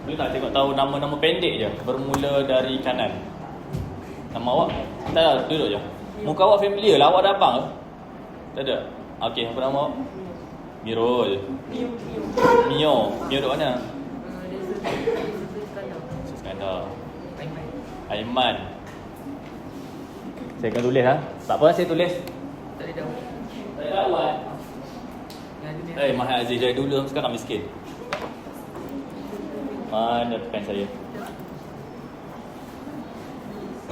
Boleh tak tengok tahu nama-nama pendek je, bermula dari kanan. Nama awak? Tak, duduk je. Muka awak familiar lah, awak ada abang ke? Tak ada? Okey, apa nama awak? Mirul. Mio. Mio duduk mana? Iskandar. Aiman. Saya akan tulis ha. Tak apa saya tulis. Tak ada. Tak ada awak. Mahal Aziz dari dulu sekarang miskin. Mana pen saya?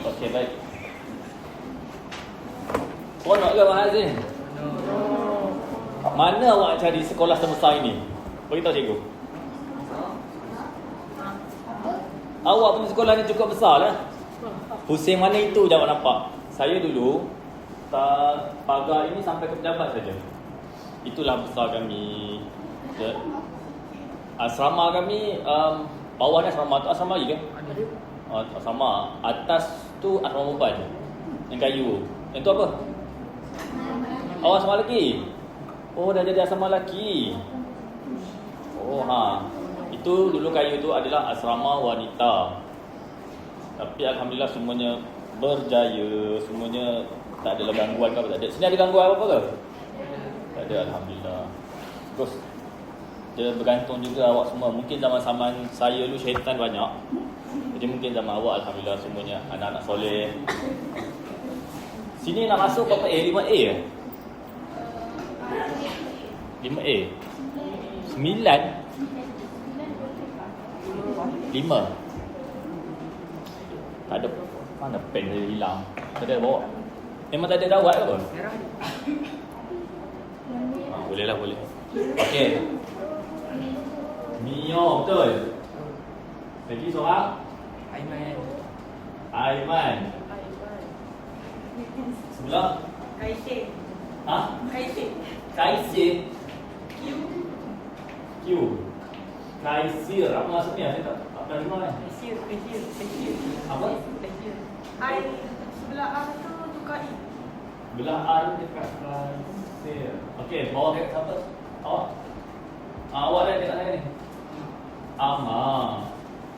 Okey, baik. Seronok ke Mahal Aziz? Mana awak cari sekolah sebesar ini? Beritahu cikgu. Awak punya sekolah ni cukup besar lah. Pusing mana itu je awak nampak. Saya dulu pagar ini sampai ke pejabat saja. Itulah besar kami. Asrama kami, bawahnya asrama tu asrama lagi kan? Asrama. Atas tu asrama perempuan yang kayu. Yang tu apa? Awak asrama lelaki? Oh, dah jadi asrama lelaki. Oh, itu dulu kayu tu adalah asrama wanita. Tapi alhamdulillah semuanya berjaya, semuanya tak ada gangguan ke apa tak ada. Sini ada gangguan apa ke? Tak ada, alhamdulillah. Terus dia bergantung juga awak semua. Mungkin zaman-zaman saya dulu syaitan banyak. Jadi mungkin zaman awak alhamdulillah semuanya anak-anak soleh. Sini nak masuk berapa A? 5A ke? 5A. 9. 5. Tak ada. Mana pen saya hilang. Tak ada bawa. Memang tak ada rawat ke apa? Boleh lah, boleh. Okey. Mio, betul. Lagi seorang? Aiman. Sebelah? Kaisir. Kaisir. Kaisir. Q. Kaisir. Apa maksudnya? Saya tak pernah dengar kan? Kaisir. Apa? Kaisir. Sebelah A tu tukar I. Belah R dekat Kaisir. Okey, bawa dekat siapa? Awak? Awak ada dekat saya ni? Amar.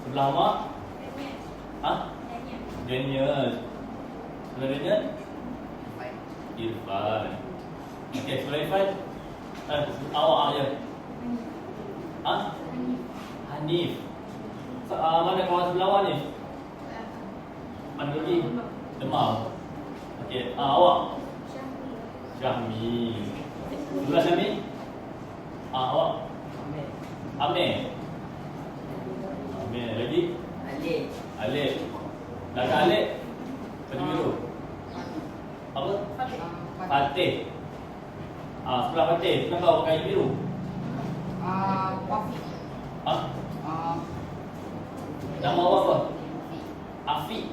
Sebelah Amar? Daniel. Sebelah Daniel? Irfan. Okey, sebelah Irfan? Awak je. Hanif. Mana kawan sebelah awak ni? Mana lagi? Demam. Okey, awak? Syahmi. Sebelah Syahmi? Awak? Amir. Amir. Lagi? Alif. Belakang Alif? Baju biru. Apa? Fatih. Sebelah Fatih. Kenapa awak pakai biru? Wafi. Nama awak apa? Afiq.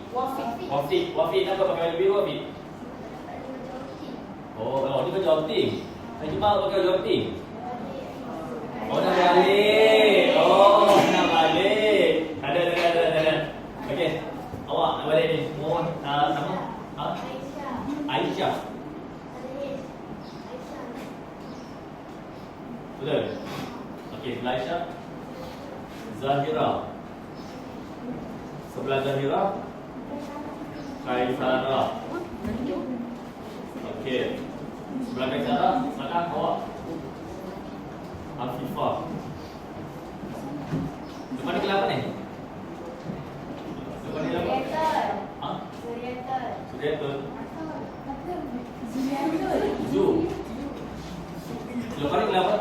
Wafi. Kenapa pakai baju biru Wafi? Oh, ni baju outing. Saya cuma pakai baju outing. Oh, nak balik. Nak balik. Ada. Okey. Awak nak balik ni. Mohon nama? Aisyah. Betul. Okey, sebelah Aisyah. Zahira. Sebelah Zahira. Kaisara. Okey. Sebelah Kaisara, belakang awak. Afifah. Depan ni kelapa ni? Depan ni apa? Suriatul. Zu. Depan ni kelapa?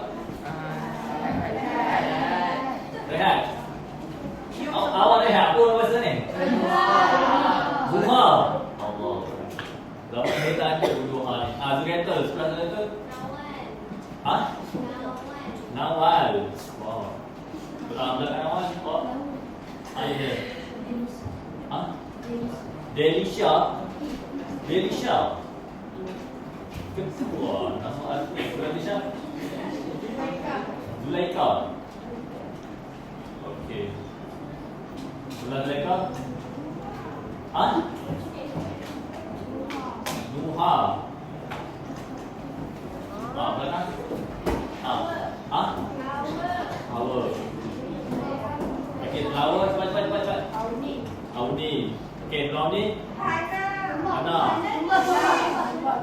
Rehat. Awak rehat. Apa bahasa ni? Zuhar. Allah. Lama saya tak ada Zuhar ni. Zuriatul. Sebelah Zuriatul? Nawal. Wow. Belakang Nawal. Ya. Delisha. Wah, nama asli Delisha. Zulaika. Okey. Sebelah Zulaika? Nuha. Belakang? Power. Okey, Okey, lawa cepat. Auni. Okey, belum ni? Ana.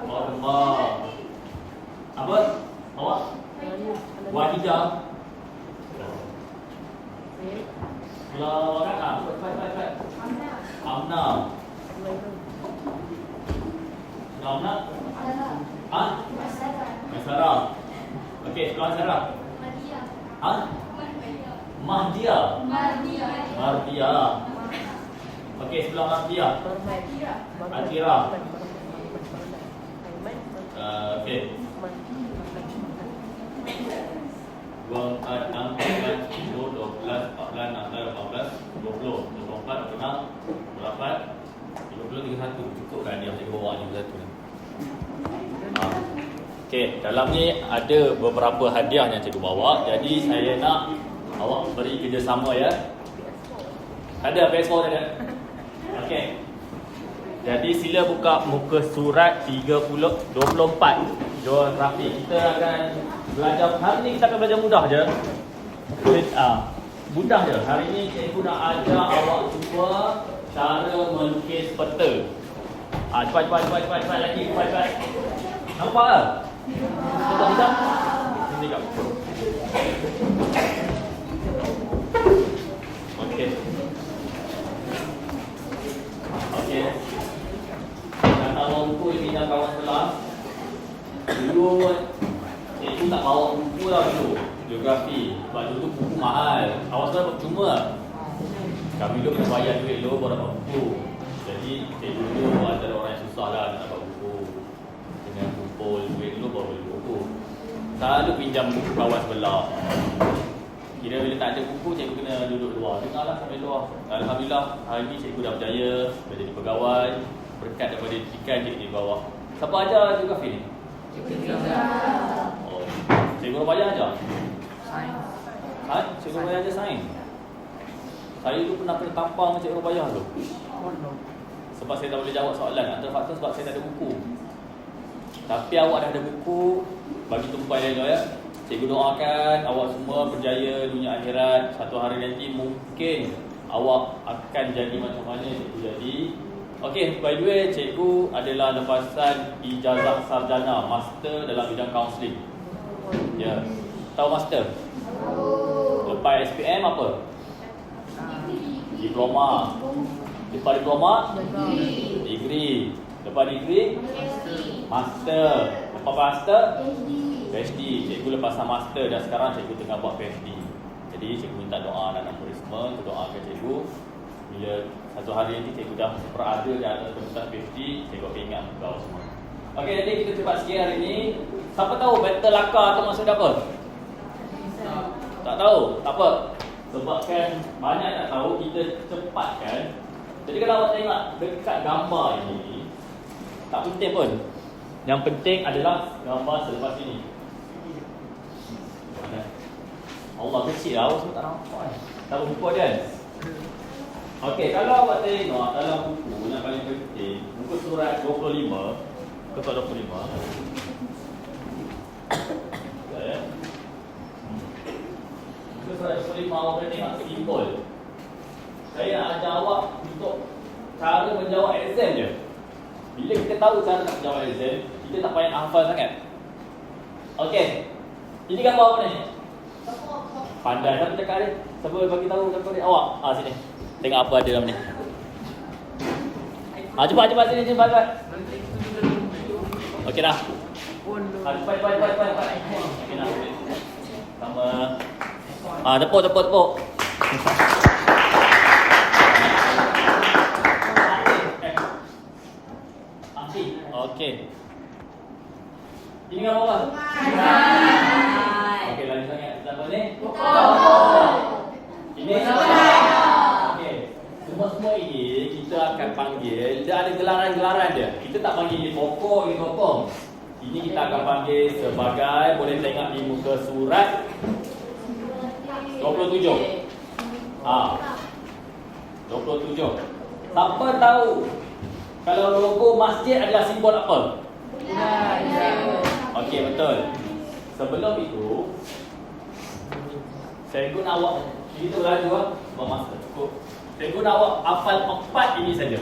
Oh, tembak. Apa? Awak? Wahidah. Lawa kan? Cepat. Amna. Amna? Ah? Masara. Okey, sebelah Sarah. Ah? Mahdia. Okey, sebelah Mahdia. Atira. Okey. 2, 4, 6, 9, 10, 12, 14, 16, 18, 20, 24, 26, 28, 30, 31. Cukup kan dia macam bawa ni satu ni. Okey, dalam ni ada beberapa hadiah yang cikgu bawa. Jadi saya nak awak beri kerjasama ya. Ada PS4 ada. Okey. Jadi sila buka muka surat 24 geografi. Kita akan belajar hari ni, kita akan belajar mudah je. Mudah je. Hari ni cikgu nak ajar awak semua cara melukis peta. Cepat lagi, cepat. Nampak tak? Sudah. Ini kat muka. Okey. Nak bawa buku ni pinjam kawan sebelah. Dulu cikgu tak bawa buku lah dulu. Geografi. Sebab dulu tu buku mahal. Awak sebelah percuma. Kami dulu kena bayar duit dulu baru dapat buku. Jadi cikgu dulu antara orang yang susah lah nak dapat buku. Kena kumpul duit dulu baru beli buku. Selalu pinjam buku kawan sebelah. Kira bila tak ada buku, cikgu kena duduk luar. Dengarlah sampai luar. Alhamdulillah, hari ni cikgu dah berjaya menjadi pegawai. Berkat daripada didikan cikgu di bawah. Siapa ajar geografi ni? Oh, cikgu Rupaya ajar? Sains. Cikgu Rupaya ajar sains? Saya tu pernah kena tampang dengan cikgu Rupaya tu. Sebab saya tak boleh jawab soalan. Antara faktor sebab saya tak ada buku. Tapi awak dah ada buku, bagi tumpai elok ya. Cikgu doakan awak semua berjaya dunia akhirat. Satu hari nanti mungkin awak akan jadi macam mana cikgu jadi. Okey, by the way, cikgu adalah lepasan ijazah sarjana, master dalam bidang kaunseling. Ya. Tahu master? Lepas SPM apa? Diploma. Lepas diploma? Degree. Lepas degree? Master. Lepas master? PhD. Cikgu lepasan master dan sekarang cikgu tengah buat PhD. Jadi cikgu minta doa anak-anak murid semua untuk doakan cikgu. Bila satu hari nanti cikgu dah berada di atas pentas PhD, cikgu akan ingat kau semua. Okey, jadi kita cepat sikit hari ni. Siapa tahu battle laka tu maksud apa? Tak tahu. Tak apa. Sebabkan banyak tak tahu, kita cepatkan. Jadi kalau awak tengok dekat gambar ini, tak penting pun. Yang penting adalah gambar selepas ini. Allah kecil lah, awak semua tak nampak. Tak buku dia. Okey, kalau awak tengok dalam buku yang paling penting, muka surat 25, ketuk 25. Ya. Muka surat 25 awak kena tengok simbol. Saya nak ajar awak untuk cara menjawab exam je. Bila kita tahu cara nak menjawab exam, kita tak payah hafal sangat. Okey. Ini gambar apa ni? Pandai siapa cakap dia? Siapa bagi tahu siapa dia? Awak. Sini. Tengok apa ada dalam ni. Cepat sini cepat. Okey dah. Cepat. Okey dah. Sama. Tepuk. Okey. Ini gambar apa? Okey, lagi sangat. Gambar ni? Ini okey. Semua ini kita akan panggil, dia ada gelaran-gelaran dia. Kita tak panggil ini pokok, ini potong. Ini kita akan panggil sebagai, boleh tengok di muka surat 27. 27. Siapa tahu kalau logo masjid adalah simbol apa? Okey, betul. Sebelum itu, saya guna awak Itu laju lah. Masa cukup. Saya guna awak hafal 4 ini saja.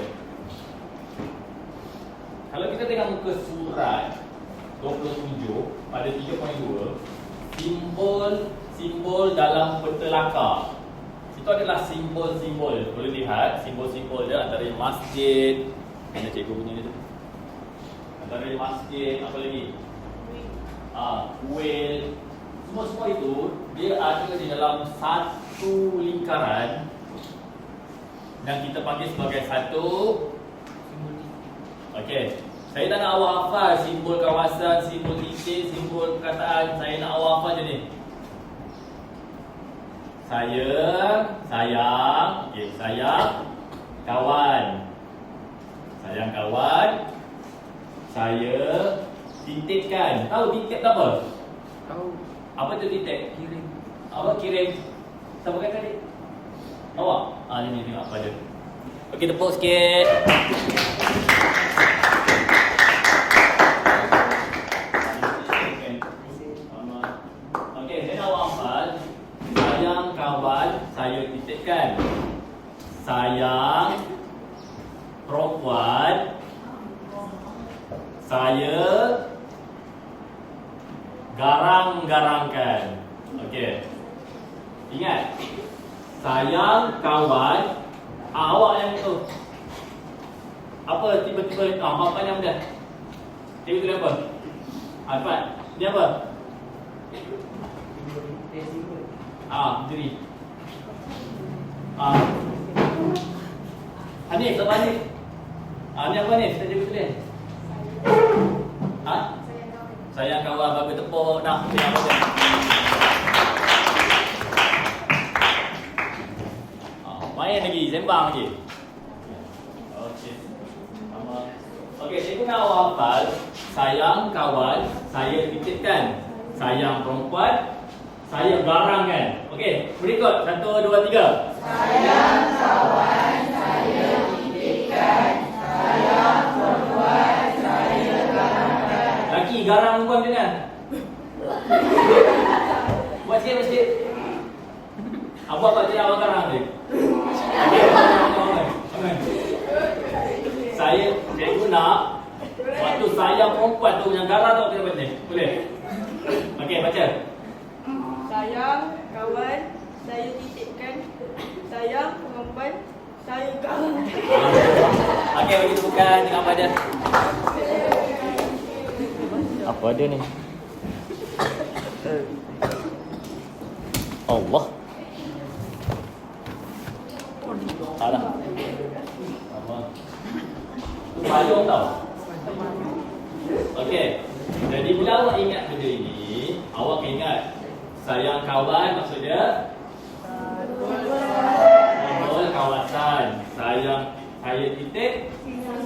Kalau kita tengok muka surat 27 pada 3.2, simbol dalam peta langkah. Itu adalah simbol-simbol. Boleh lihat simbol-simbol dia antara masjid. Mana cikgu punya ni tu? Antara masjid, apa lagi? Kuil. Semua itu dia ada di dalam satu lingkaran yang kita panggil sebagai satu. Okey. Saya tak nak awak hafal simbol kawasan, simbol titik, simbol perkataan. Saya nak awak hafal je ni. Sayang, okey, sayang kawan. Sayang kawan. Saya titipkan. Tahu titip tu apa? Tahu. Apa tu titip? Kirim. Apa kirim? Siapa kata tadi? Awak? Ni tengok apa dia. Okey, tepuk sikit. Okey, saya nak awak hafal. Sayang kawan, saya titipkan. Sayang perempuan, saya garang-garangkan. Okey. Ingat. Sayang kawan, awak yang tu. Apa tiba-tiba hafal yang mudah. Tiba-tiba apa? Cepat. Ni apa? Diri. Hanif, apa Hanif? Ni apa ni? Kita jadi betul. Sayang kawan, bagi tepuk. Dah, tengok apa dia. Main lagi, sembang lagi. Okey. Okey, cikgu nak awak hafal. Sayang kawan, saya titipkan. Sayang perempuan, saya garangkan. Okey, berikut 1, 2, 3. Sayang kawan, saya titipkan. Sayang perempuan, saya garangkan. Laki garang perempuan macam mana? Buat sikit. Apa dia awak garang dia? Saya guna waktu sayang perempuan tu yang garang tu kita baca. Boleh? Okey, baca. Sayang kawan, saya titipkan. Sayang perempuan, saya garangkan. Okey, bagi tepukan tengok apa dia. Apa dia ni? Allah. Salah. Apa? Tu payung tau. Okey. Jadi bila awak ingat benda ini, awak ingat sayang kawan maksudnya simbol kawasan. Saya titik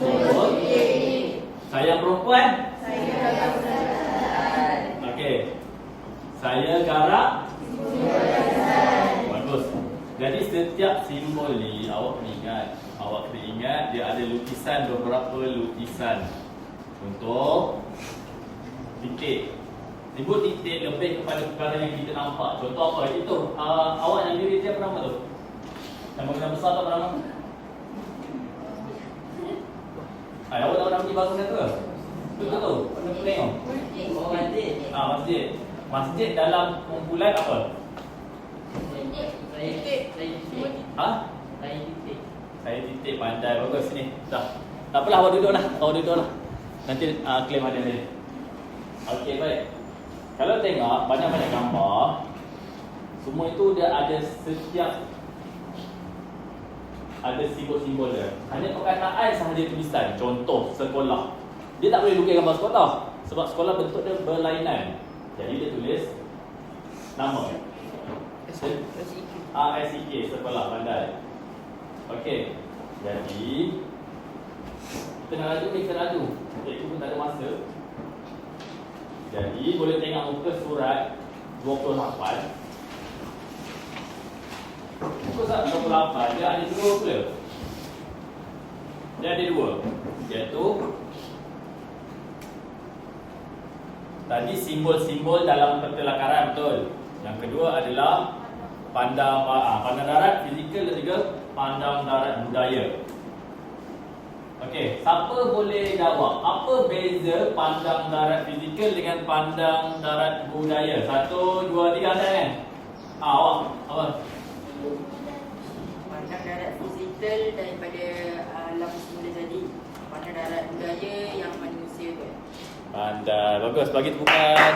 simbol. Sayang perempuan. Okey. Saya garang. Bagus. Jadi setiap simbol ni awak kena ingat dia ada lukisan, beberapa lukisan. Contoh titik. Simbol titik lebih kepada perkara yang kita nampak. Contoh apa? Itu awak yang diri dia apa nama tu? Nama besar tak apa nama? Awak tahu nama ni bangunan tu ke? Betul tu? Tengok. Masjid. Masjid. Masjid dalam kumpulan apa? Saya titik pandai. Bagus sini. Dah. Tak apalah, awak duduk lah. Nanti claim ada ni. Okey, baik. Kalau tengok banyak-banyak gambar, semua itu dia ada simbol-simbol dia. Hanya perkataan sahaja tulisan. Contoh sekolah. Dia tak boleh lukis gambar sekolah sebab sekolah bentuk dia berlainan. Jadi dia tulis nama. SEK, sekolah pandai. Okey. Jadi kita nak laju. Cikgu pun tak ada masa. Jadi boleh tengok muka surat 28. Muka surat 28 dia ada dua pula. Dia ada dua. Iaitu tadi simbol-simbol dalam peta lakaran, betul. Yang kedua adalah Pandang darat fizikal dan juga pandang darat budaya. Okey, siapa boleh jawab apa beza pandang darat fizikal dengan pandang darat budaya? 1, 2, 3 anda kan? Awak apa? Pandang darat fizikal daripada alam semula jadi. Pandang darat budaya yang manusia buat. Pandai, bagus, bagi tepukan.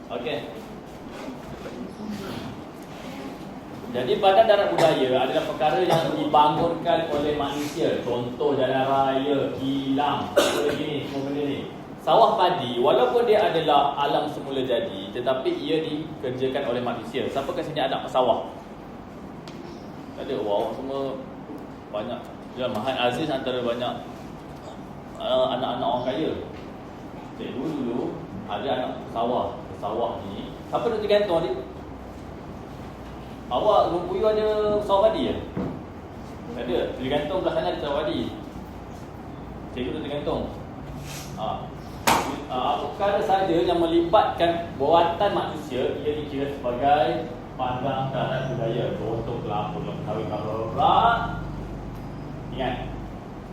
Okey. Jadi pandang darat budaya adalah perkara yang dibangunkan oleh manusia. Contoh jalan raya, kilang, begini, semua benda ni. Sawah padi, walaupun dia adalah alam semula jadi, tetapi ia dikerjakan oleh manusia. Siapa kat sini anak pesawah? Tak ada, wow, semua banyak. Ya, Mahat Aziz antara banyak anak-anak orang kaya. Cikgu dulu ada anak pesawah. Pesawah ni, siapa nak tergantung ni? Awak Rumpuyu ada pesawah padi ke? Tak ada, tergantung belah sana ada pesawah padi. Cikgu tu tergantung. Perkara saja yang melibatkan buatan manusia ia dikira sebagai pandang darat budaya. Contoh kelapa, kahwin, bla. Ingat.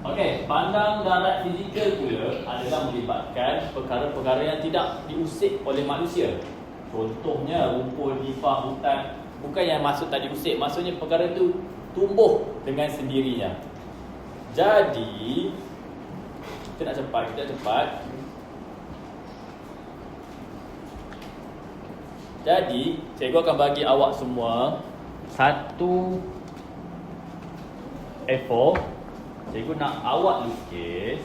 Okey, pandang darat fizikal pula adalah melibatkan perkara-perkara yang tidak diusik oleh manusia. Contohnya rumput, nifah, hutan. Bukan yang maksud tak diusik, maksudnya perkara itu tumbuh dengan sendirinya. Jadi kita nak cepat. Jadi, cikgu akan bagi awak semua satu A4. Cikgu nak awak lukis.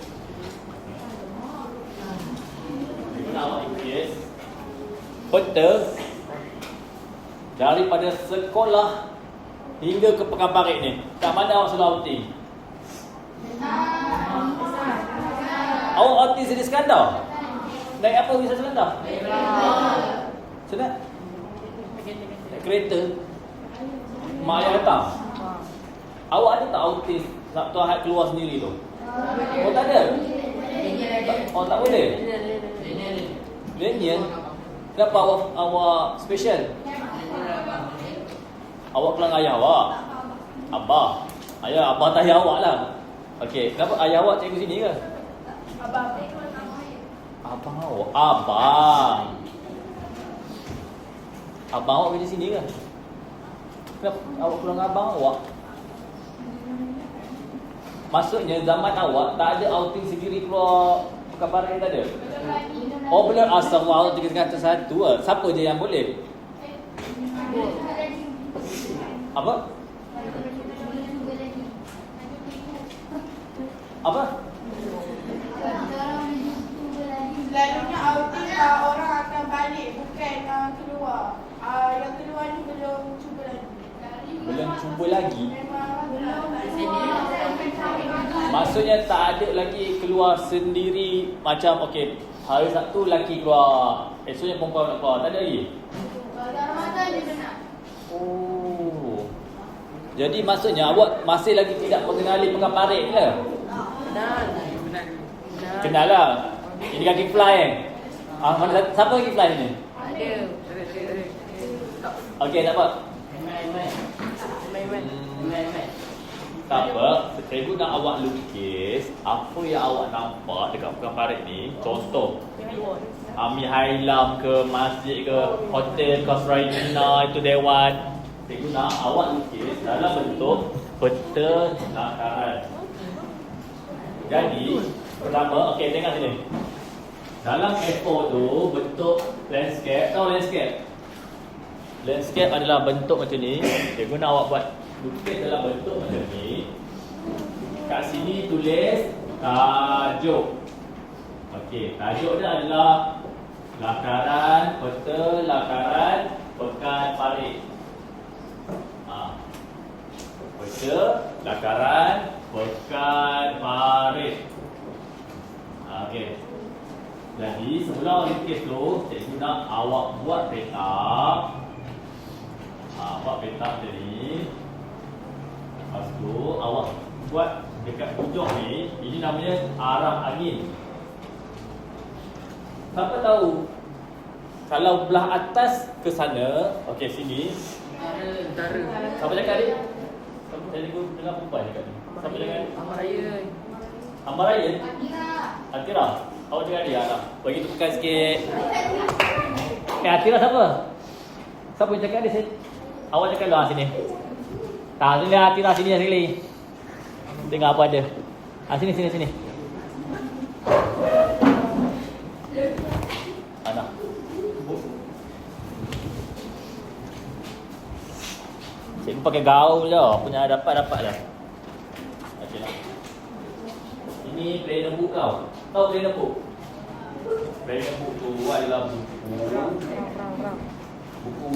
Peta daripada sekolah hingga ke Pekan Parit ni. Kat mana awak selalu outing? Awak outing Seri Skandar? Naik apa Wisata Selendar? Senang? Naik kereta? Mak ayah datang? Awak ada tak outing Sabtu Ahad keluar sendiri tu? Oh tak ada? Oh tak boleh? Daniel? Kenapa awak special? Awak kelang ayah awak? Abah? Ayah, abah tak ayah awak lah. Okey, kenapa ayah awak cikgu sini ke? Abang. Abang awak? Abang. Abang awak kerja sini ke? Kenapa awak kelang abang awak? Maksudnya zaman awak tak ada outing sendiri keluar Pekan Parit, tak ada? Oh benar, astagfirullah, 3 kata satu lah. Siapa je yang boleh? Apa? Apa? Selalunya outing orang akan balik, bukan keluar. Yang keluar ni belum cuba lagi. Belum cuba lagi? Memang Maksudnya tak ada lagi keluar sendiri. Macam okey, hari Sabtu lelaki keluar, esoknya perempuan nak keluar. Tak ada lagi? Ramadan je nak. Oh. Jadi maksudnya awak masih lagi tidak mengenali Pekan Parit ke? Benar. Kenal lah. Ini kaki fly kan? Mana siapa kaki fly ni? Ada. Okey, tak apa. Main. Tak apa. Cikgu nak awak lukis apa yang awak nampak dekat Pekan Parit ni. Contoh Ami Hailam ke, masjid ke, hotel Kasraina, itu dewan. Cikgu nak awak lukis dalam bentuk peta lakaran. Jadi pertama, okey, tengok sini. Dalam A4 tu bentuk landscape. Tahu landscape? Landscape adalah bentuk macam ni. Cikgu nak awak buat lukis dalam bentuk macam ni. Kat sini tulis tajuk. Okey, tajuk dia adalah lakaran, peta lakaran Pekan Parit. Peta lakaran Pekan Parit. Okey. Jadi sebelum awak lukis tu, cikgu nak awak buat peta. Buat peta macam ni. Lepas tu awak buat dekat hujung ni, ini namanya arah angin. Siapa tahu kalau belah atas ke sana, okey sini. Utara. Siapa cakap ni? Saya dengar perempuan cakap ni. Siapa cakap ni? Ahmad Raya. Ahmad Ryan? Atira. Awak cakap dia lah. Bagi tepukan sikit. Atira siapa? Siapa yang cakap dia? Awak cakap lah sini. Tak, sini Atira sini sekali. Dengar apa ada. Sini. Anak. Cikgu pakai gaul je. Punya dapat dah. Okey lah. Ini planner book kau. Tahu planner book? Planner book tu adalah buku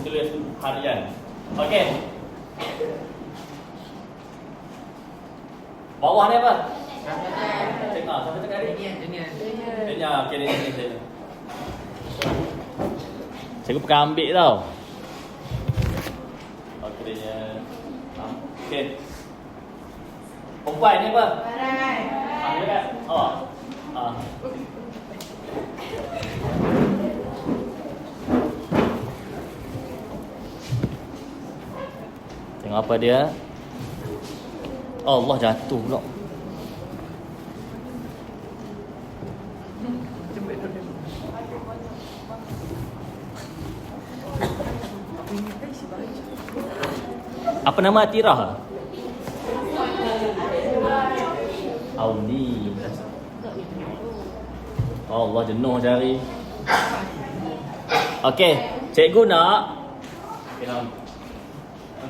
tulis harian. Okey. Bawah ni apa? Tengok, siapa cakap ni? Dania. Okey, Dania. Cikgu pakai ambil tau. Okey, Dania. Okey. Perempuan ni apa? Barai. Dia kan? Oh. Tengok apa dia? Allah, jatuh pula. Apa nama Atira? Audi. Allah, jenuh cari. Okey, cikgu nak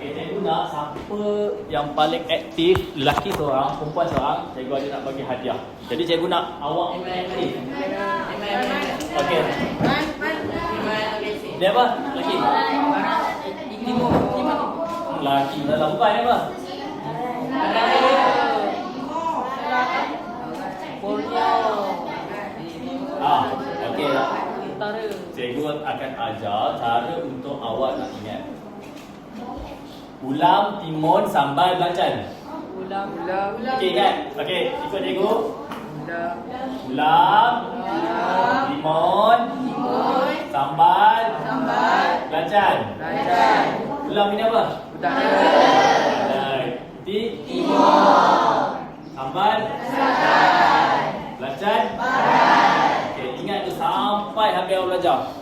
cikgu nak siapa yang paling aktif, lelaki seorang, perempuan seorang, cikgu ada nak bagi hadiah. Jadi cikgu nak awak aktif. Okey. Dia apa? Lelaki. Lelaki. Dalam bukan dia apa? Okey. Cikgu akan ajar cara untuk awak nak ingat. Ulam, timun, sambal, belacan. Ulam. Okey kan? Okey, ikut cikgu. Ulam, timun, sambal, belacan. Ulam ini apa? Utara. Timur. Sambal. Belacan. Okey, ingat tu sampai habis awak belajar.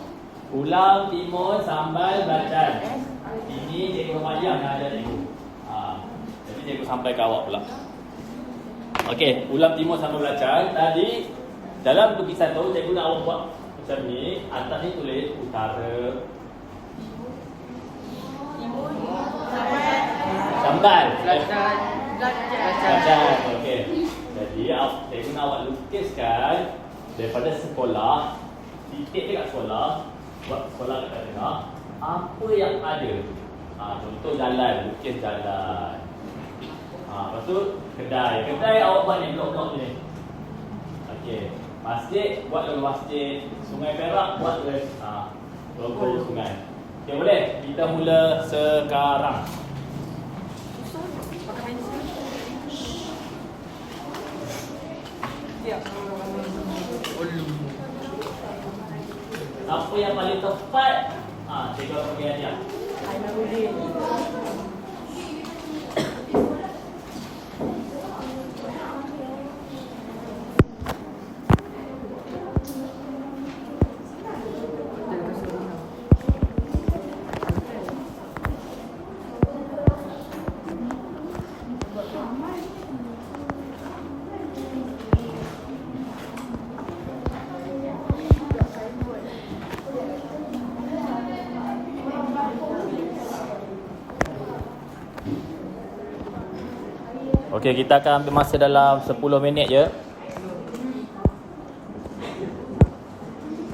Ulam, timun, sambal, belacan. Ini cikgu Mariam yang ajar cikgu. Jadi cikgu sampai ke awak pula. Okey, ulam, timun, sambal, belacan. Tadi dalam lukisan tu cikgu nak awak buat macam ni. Atas ni tulis utara. Sambal. Belacan. Okey. Jadi cikgu nak awak lukiskan daripada sekolah, titik dekat sekolah, buat sekolah dekat tengah, apa yang ada. Contoh jalan, lukis jalan. Lepas tu kedai awak buat ni blok-blok ni. Okey. Masjid, buat logo masjid. Sungai Perak, buat logo sungai. Okey, boleh? Kita mula sekarang. Apa yang paling tepat? Cikgu akan bagi hadiah. Okey, kita akan ambil masa dalam 10 minit je.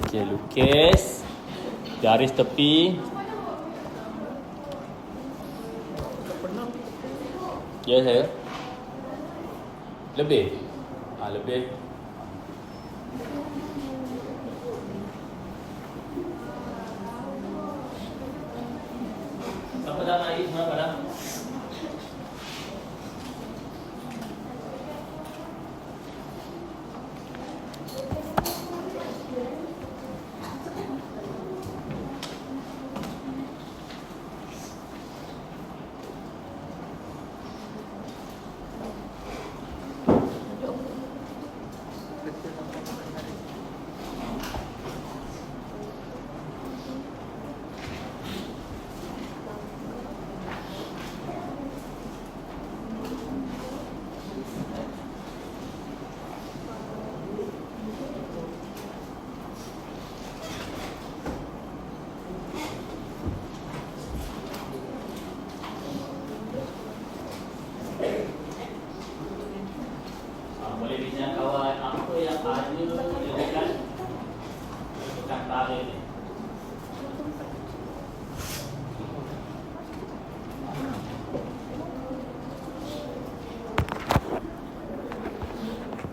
Okey, lukis garis tepi. Ya, saya. Lebih. Lebih. Siapa dah lagi? Siapa dah?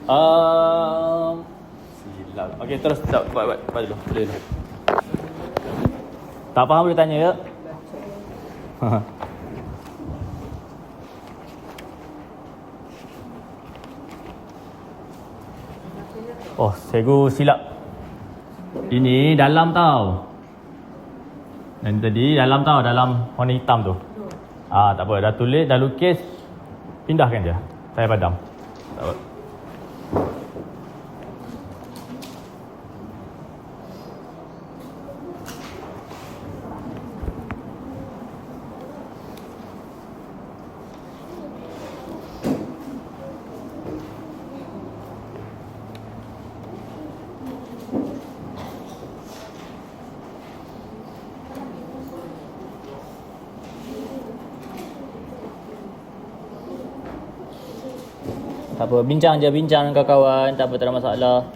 Silap. Okey, terus buat dulu. Boleh dulu. Tak faham boleh tanya ya? Oh, cikgu silap. Ini dalam tau. Dan tadi dalam tau, dalam warna hitam tu. Tak apa, dah tulis, dah lukis. Pindahkan je. Saya padam. Tak apa. Tak apa, bincang je, bincang dengan kawan. Tak apa, tak ada masalah.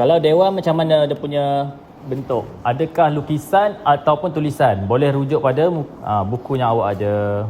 Kalau dewan macam mana dia punya bentuk? Adakah lukisan ataupun tulisan? Boleh rujuk pada buku yang awak ada.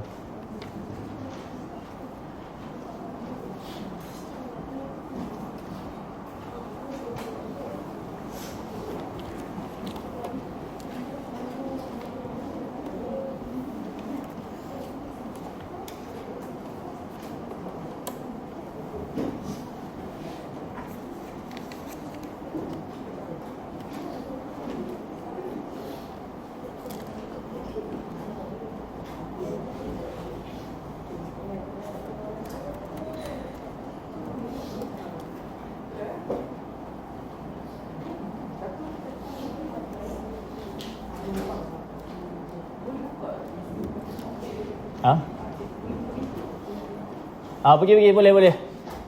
Pergi boleh.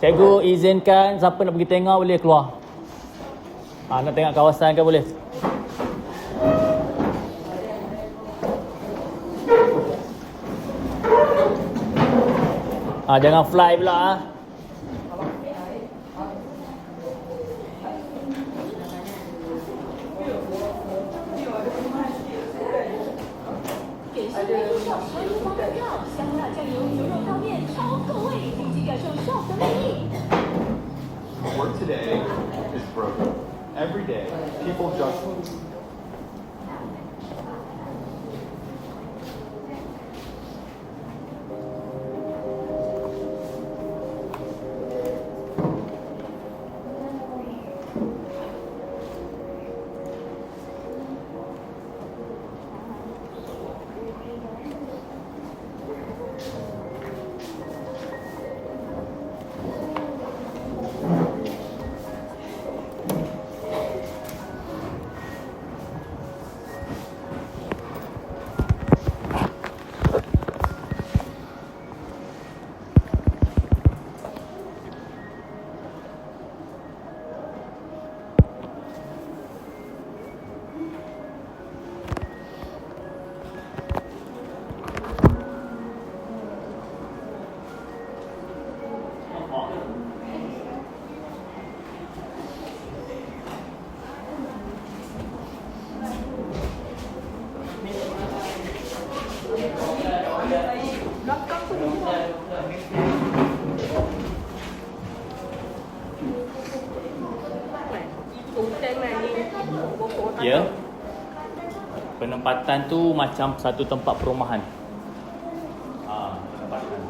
Cikgu izinkan siapa nak pergi tengok boleh keluar. Nak tengok kawasan ke boleh. Jangan fly pula. Work today is broken. Every day, people just Ya. Penempatan tu macam satu tempat perumahan. Penempatan.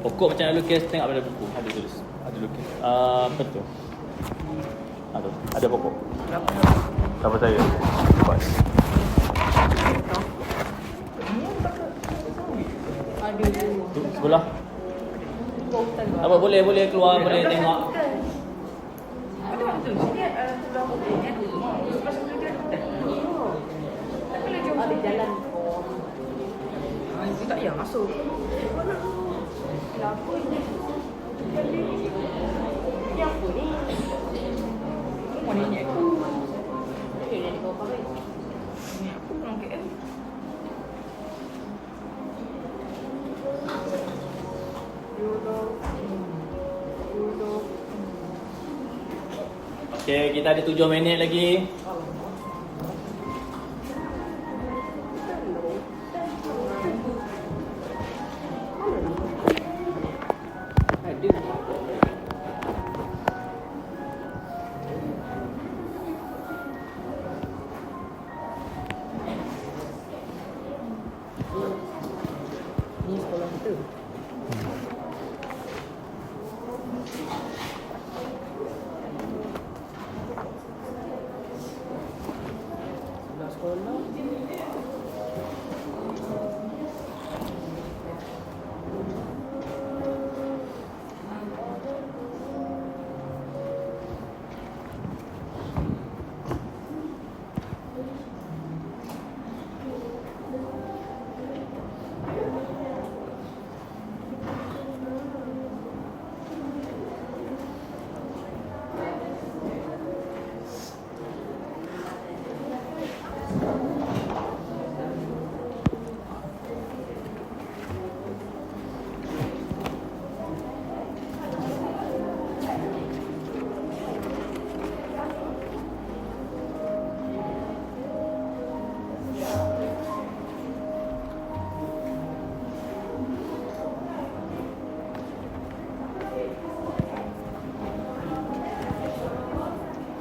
Pokok macam nak lukis, tengok pada buku. Ada tulis. Ada lukis. Apa tu? Ada pokok. Siapa saya? Buat. Tu sebelah. Apa boleh keluar, boleh tengok. Ada jalan. Tak payah masuk. Kenapa ni? Yang apa ni? Mana ni aku? Dia ni kau pakai. KL. Okey, kita ada 7 minit lagi. Ni sekolah kita. Sekolah.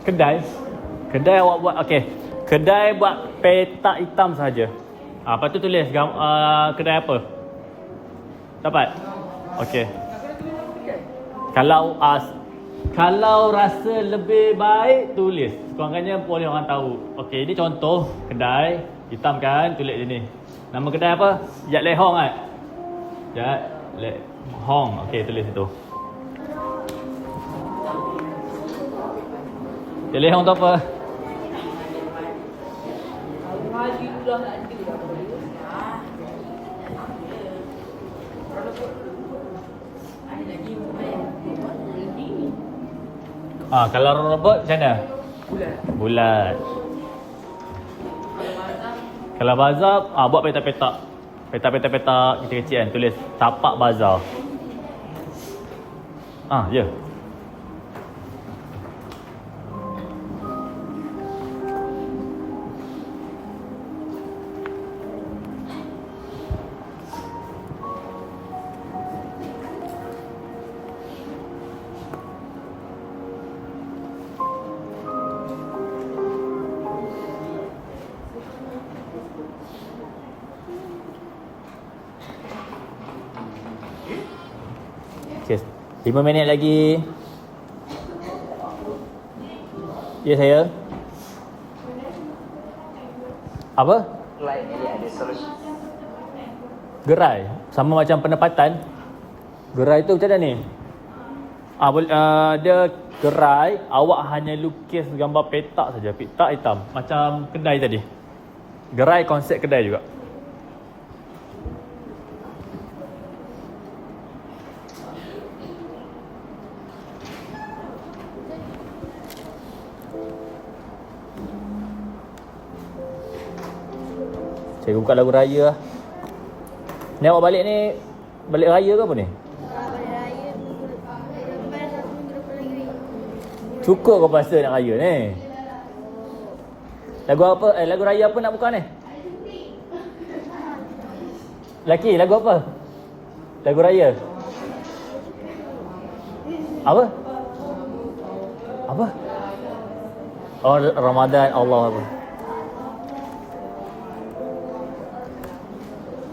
Kedai awak buat okey. Kedai buat petak hitam saja. Lepas tu tulis kedai apa? Dapat? Okey. Kalau rasa lebih baik tulis. Sekurang-kurangnya boleh orang tahu. Okey, ini contoh kedai hitam kan, tulis sini. Nama kedai apa? Yat Le Hong kan? Yat Le Hong. Okey, tulis situ. Yat Le Hong tu apa? Haji tu dah nak ada dah. Ada lagi Kalau robot macam mana? bulan. Bulat. Kalau bazar, buat petak-petak. Petak-petak kecil-kecil kan. Tulis tapak bazar. Ya. Okay, 5 minit lagi. Ya saya. Apa? Lain ni ada solusi. Gerai. Sama macam penempatan. Gerai tu macam mana ni? Dia gerai, awak hanya lukis gambar petak saja, petak hitam. Macam kedai tadi. Gerai konsep kedai juga. Saya buka lagu raya lah. Ni awak balik ni, balik raya ke apa ni? Balik raya minggu lepas 1 minggu lepas lagi. Cukup kau puasa nak raya ni. Lagu apa? Lagu raya apa nak buka ni? Laki, lagu apa? Lagu raya. Apa? Apa? Oh, Ramadan, Allah apa?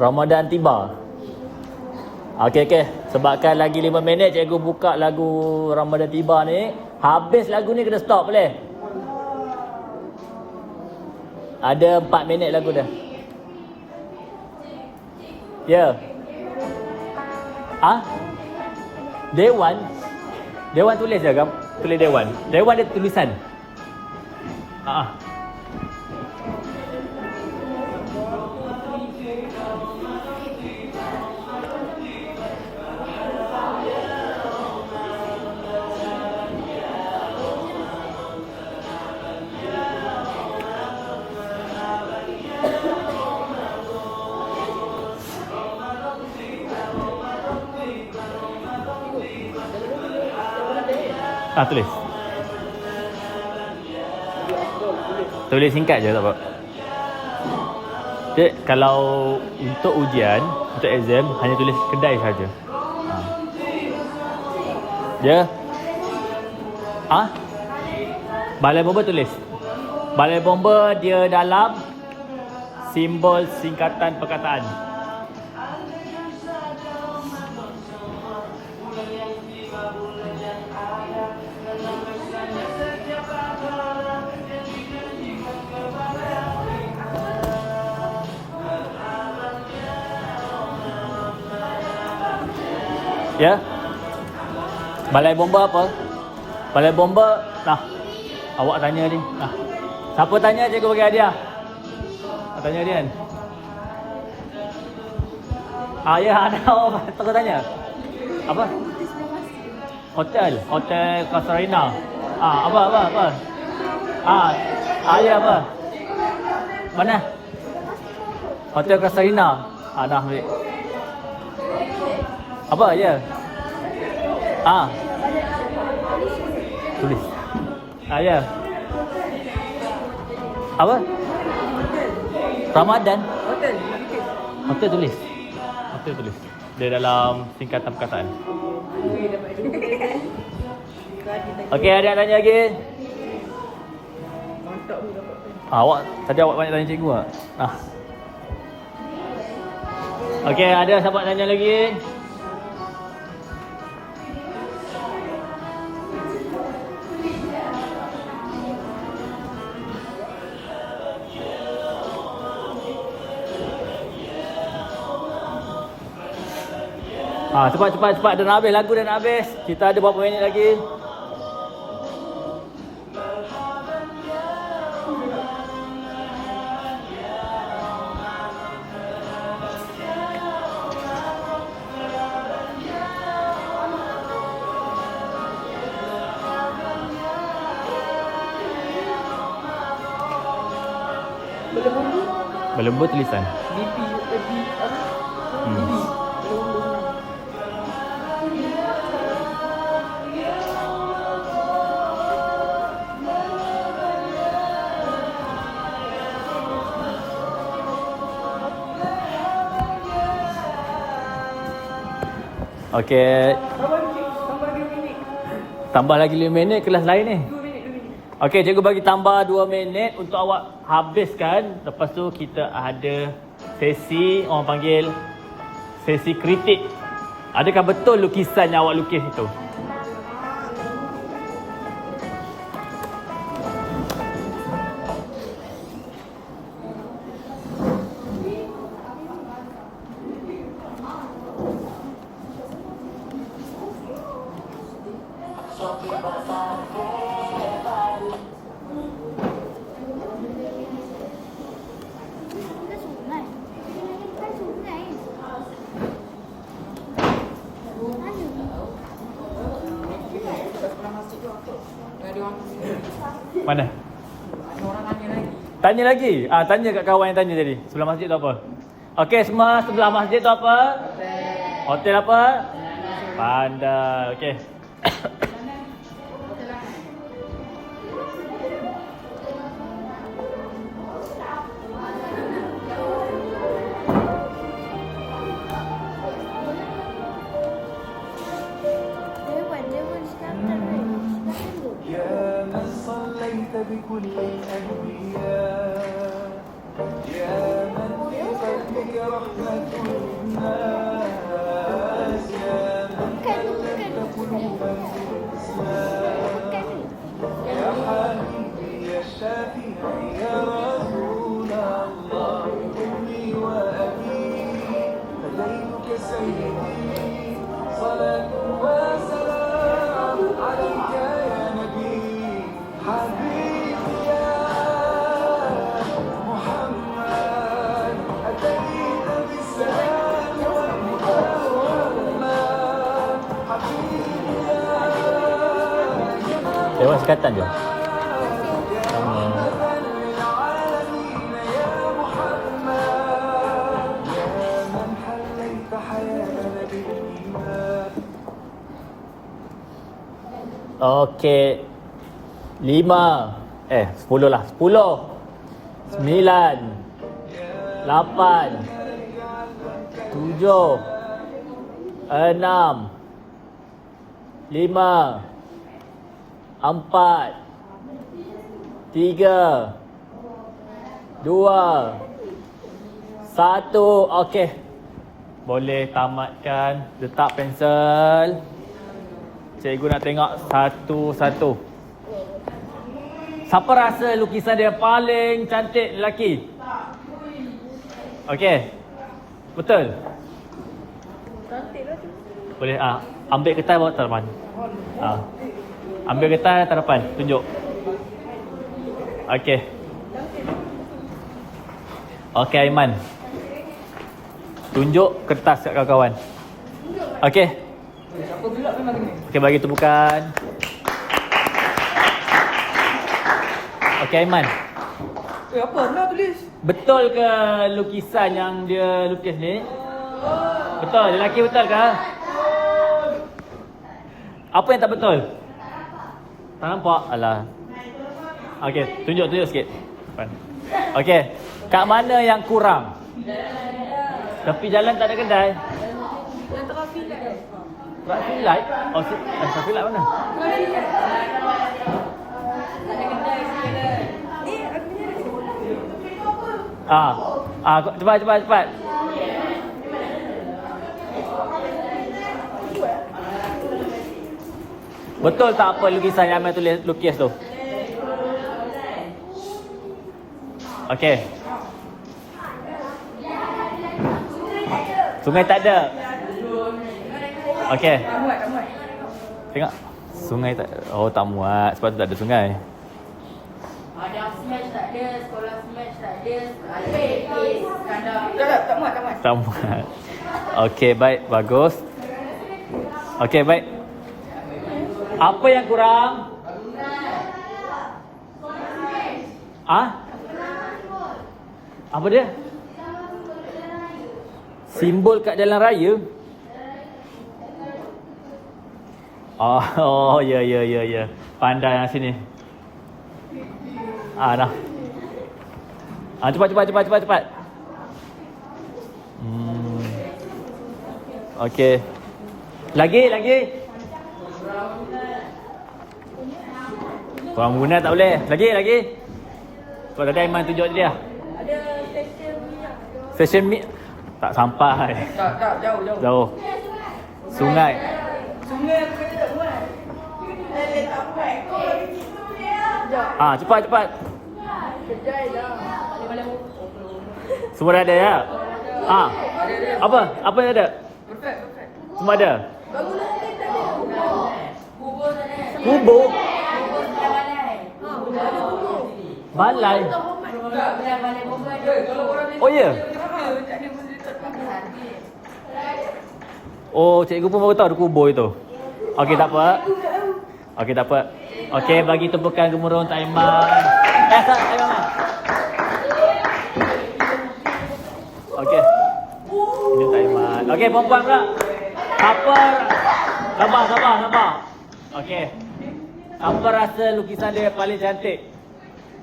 Ramadan tiba. Okey. Sebabkan lagi 5 minit cikgu buka lagu Ramadan tiba ni. Habis lagu ni kena stop boleh? Ada 4 minit lagu dah. Ya. Dewan. Dewan tulis je kan? Tulis Dewan. Dewan dia tulisan. Tulis. Tulis singkat je tak apa. Dia kalau untuk ujian, untuk exam hanya tulis kedai saja. Dia balai bomba tulis. Balai bomba dia dalam simbol singkatan perkataan. Ya. Balai bomba apa? Balai bomba. Nah. Awak tanya ni. Nah. Siapa tanya cikgu bagi hadiah? Tanya dia kan. Ya ada awak terus tanya. Apa? Hotel Kasarina. Apa? Ya apa? Mana? Hotel Kasarina. Dah ambil. Apa ya? Tulis. Ya. Apa? Ramadan. Hotel tulis. Dia dalam singkatan perkataan. Okey, ada yang tanya lagi? Tadi awak banyak tanya cikgu tak? Okey, ada siapa tanya lagi? Cepat. Dah nak habis. Lagu dah nak habis. Kita ada berapa minit lagi? Berlembu tulisan. Okey. Tambah lagi 5 minit kelas lain ni. 2 minit. Okey, cikgu bagi tambah 2 minit untuk awak habiskan. Lepas tu kita ada sesi, orang panggil sesi kritik. Adakah betul lukisan yang awak lukis itu? Mana? Tanya lagi. Tanya kat kawan yang tanya tadi. Sebelah masjid tu apa? Okey, semua sebelah masjid tu apa? Hotel apa? Pandai. Okey. بكل الأنبياء يا من في قلبك رحمة الناس يا من كلمت قلوبا بالإسلام يا حبيبي يا شافعي يا رسول الله أمي وأبي فدينك سيدي صلاة وسلام عليك يا نبي حبيبي Dewan Sekatan je. Okey. 5. 10 lah. 10. 9. 8. 7. 6. 5. 4. 3. 2. 1. Okey. Boleh tamatkan. Letak pensel. Cikgu nak tengok satu-satu. Siapa rasa lukisan dia paling cantik lelaki? Okey. Betul? Cantik lah tu. Boleh ambil kertas bawa taruh depan. Ambil kertas taruh depan, tunjuk. Okey. Okey Aiman. Tunjuk kertas kat kawan-kawan. Okey. Siapa gelap memang ni? Okey, bagi tepukan. Okey Aiman. Apa nak tulis? Betul ke lukisan yang dia lukis ni? Betul, lelaki betul ke? Apa yang tak betul? Tak nampak? Alah. Okey, tunjuk sikit. Okey, kat mana yang kurang? Tepi jalan tak ada kedai. Yang traffic light. Traffic light? Oh, traffic light mana? Cepat. Betul tak apa lukisan yang Amel lukis tu? Okey. Sungai tak ada. Okey. Tengok. Sungai tak. Oh, tak muat sebab tu tak ada sungai. Ada smash tak ada, sekolah smash tak ada, skandal. Tak muat. Tak muat. Okey, baik. Bagus. Okey, baik. Apa yang kurang? Apa dia? Simbol kat jalan raya? Oh, ya. Pandai yang sini. Dah. Cepat. Okey. Lagi. Kurang guna tak boleh. Lagi. Sebab tadi Aiman tunjuk dia. Ada stesen minyak. Stesen minyak. Tak sampai. Tak, jauh. Jauh. Sungai. Sungai aku kata tak muat. Cepat. Kedai dah. Semua dah ada ya? Apa yang ada? Perfect. Semua ada? Bangunan hotel tak ada. Kubur? Ada kubur. Balai? Balai bomba ada. Oh ya? Tak ada mesti tak pakai. Oh, cikgu pun baru tahu ada kubur itu. Okey, tak apa. Okey, bagi tepukan gemuruh untuk Aiman. Aiman. Okey. Ini untuk Aiman. Okey, perempuan pula. Sabar. Okey. Apa rasa lukisan dia paling cantik?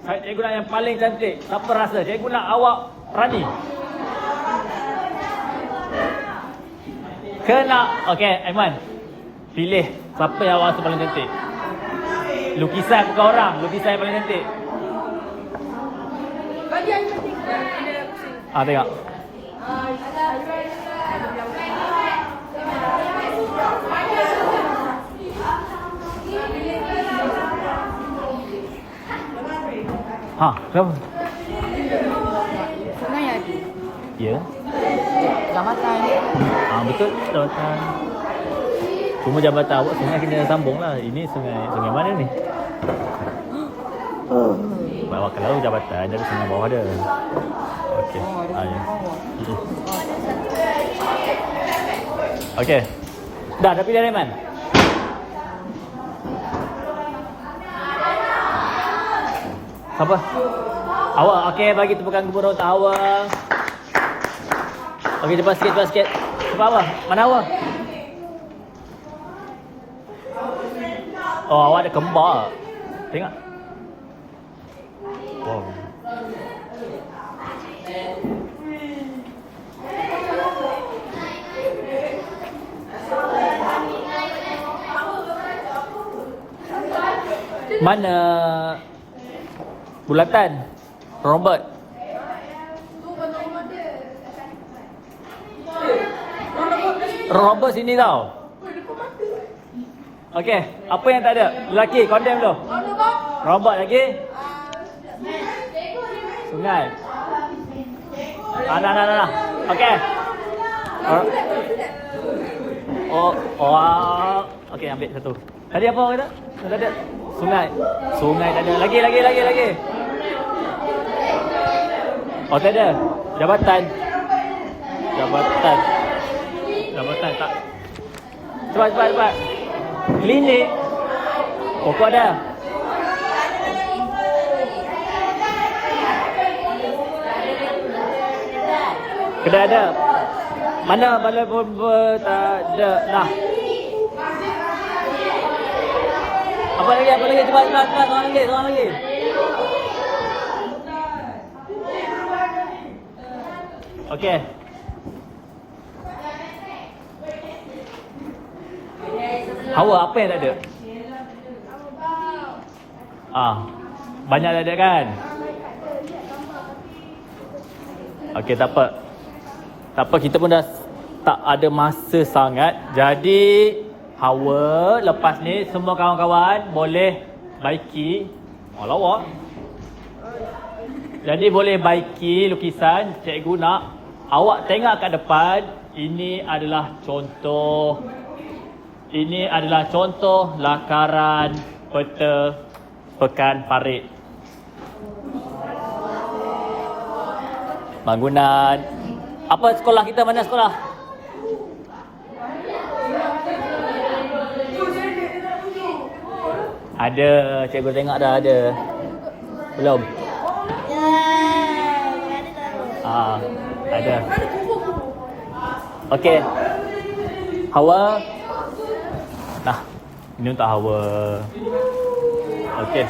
Cikgu nak yang paling cantik. Siapa rasa? Cikgu nak awak Rani. Kena. Okey, Aiman. Pilih siapa yang awak rasa paling cantik. Lukisan bukan orang. Lukisan yang paling cantik. Bagi yang cantik. Tengok. Kenapa? Sungai ada. Ya. Jambatan. Betul, jambatan. Cuma jambatan awak sungai kena sambung lah. Ini sungai mana ni? Bawah kalau jambatan dari sungai bawah ada. Okey. Ya. Okey. Dah pilih Aiman. Siapa? Awak. Okey, bagi tepukan gemuruh untuk awak. Okey, cepat sikit. Cepat awak. Mana awak? Oh, awak ada kembar. Tengok. Wow. Mana bulatan? Robert. Robert sini tau. Okey, apa yang tak ada? Lelaki, condemn dulu. Robot lagi. Sungai. Nah. Okey. Okey, ambil satu. Tadi apa orang kata? Tak ada. Sungai tak ada. Lagi. Oh, tak ada. Jabatan tak. Cepat. Klinik. Pokok ada. Kedai ada. Mana balai bomba tak ada. Nah. Apa lagi? Cepat. Seorang lagi. Okey. Hawa apa yang tak ada? Banyak tak ada kan? Okey, tak apa, kita pun dah tak ada masa sangat. Jadi Hawa, lepas ni semua kawan-kawan boleh baiki. Lawak. Jadi boleh baiki lukisan. Cikgu nak awak tengok kat depan. Ini adalah contoh lakaran peta Pekan Parit. Bangunan. Apa sekolah kita? Mana sekolah? Ada. Cikgu tengok dah ada. Belum? Ada. Okey. Hawa. Nah, ini untuk Hawa. Okey.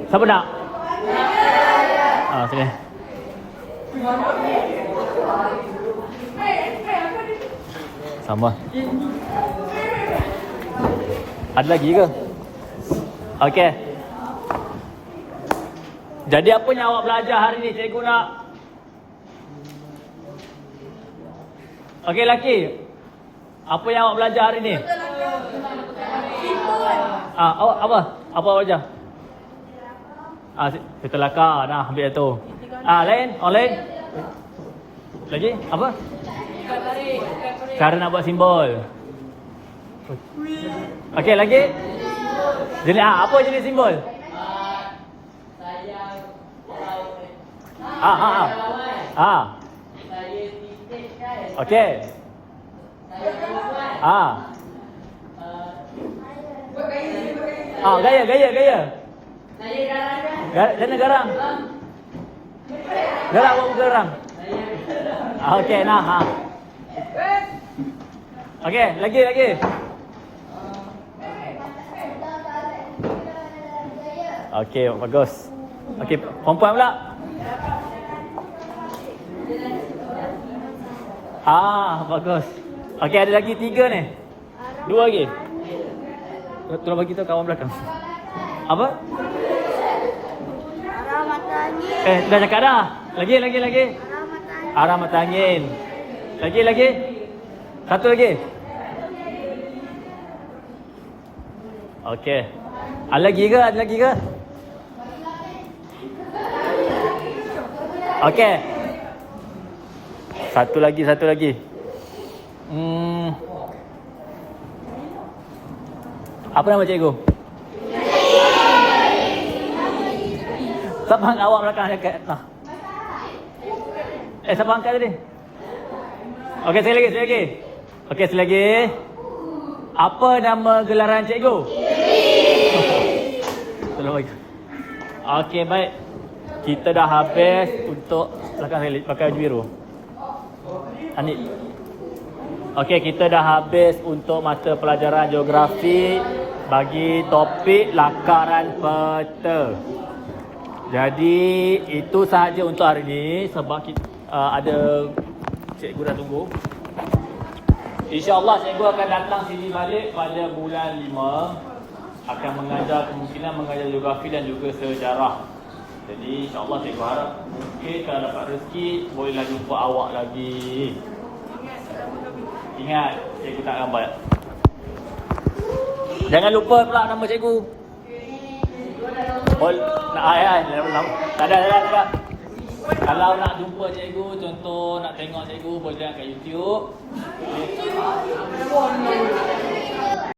Siapa nak? Sini. Sama. Ada lagi ke? Okey. Jadi apa yang awak belajar hari ni, cikgu nak? Okey, lelaki. Apa yang awak belajar hari ni? Awak apa? Apa awak belajar? Kita laka. Nah, ambil tu. Lain? Lain? Lagi? Apa? Cara nak buat simbol. Okey, lagi? Jenis apa jenis simbol? Okey. Gaya. Jana garang. Garang. Okey, nah. Okey, lagi. Okey, bagus. Okey, perempuan pula. Bagus. Okey, ada lagi 3 ni. 2 lagi. Tolong bagi tahu kawan belakang. Apa? Arah mata angin. Dah cakap dah. Lagi. Arah mata angin. Lagi. Satu lagi. Okey. Ada lagi ke? Okey. Satu lagi. Apa nama cikgu? Siapa angkat awak belakang dekat? Siapa angkat tadi? Okey, sekali lagi. Okey, sekali lagi. Apa nama gelaran cikgu? Tolong bagi. Okey, baik. Kita dah habis untuk belakang sekali pakai baju biru. Anik. Okey, kita dah habis untuk mata pelajaran geografi bagi topik lakaran peta. Jadi itu sahaja untuk hari ini sebab kita, ada cikgu dah tunggu. InsyaAllah cikgu akan datang sini balik pada bulan 5. Akan mengajar, kemungkinan mengajar geografi dan juga sejarah. Jadi insyaAllah cikgu harap mungkin kalau dapat rezeki bolehlah jumpa awak lagi. Ingat, cikgu tak lambat. Jangan lupa pula nama cikgu. Oh, tak ada. Kalau nak jumpa cikgu, contoh nak tengok cikgu, boleh tengok kat YouTube.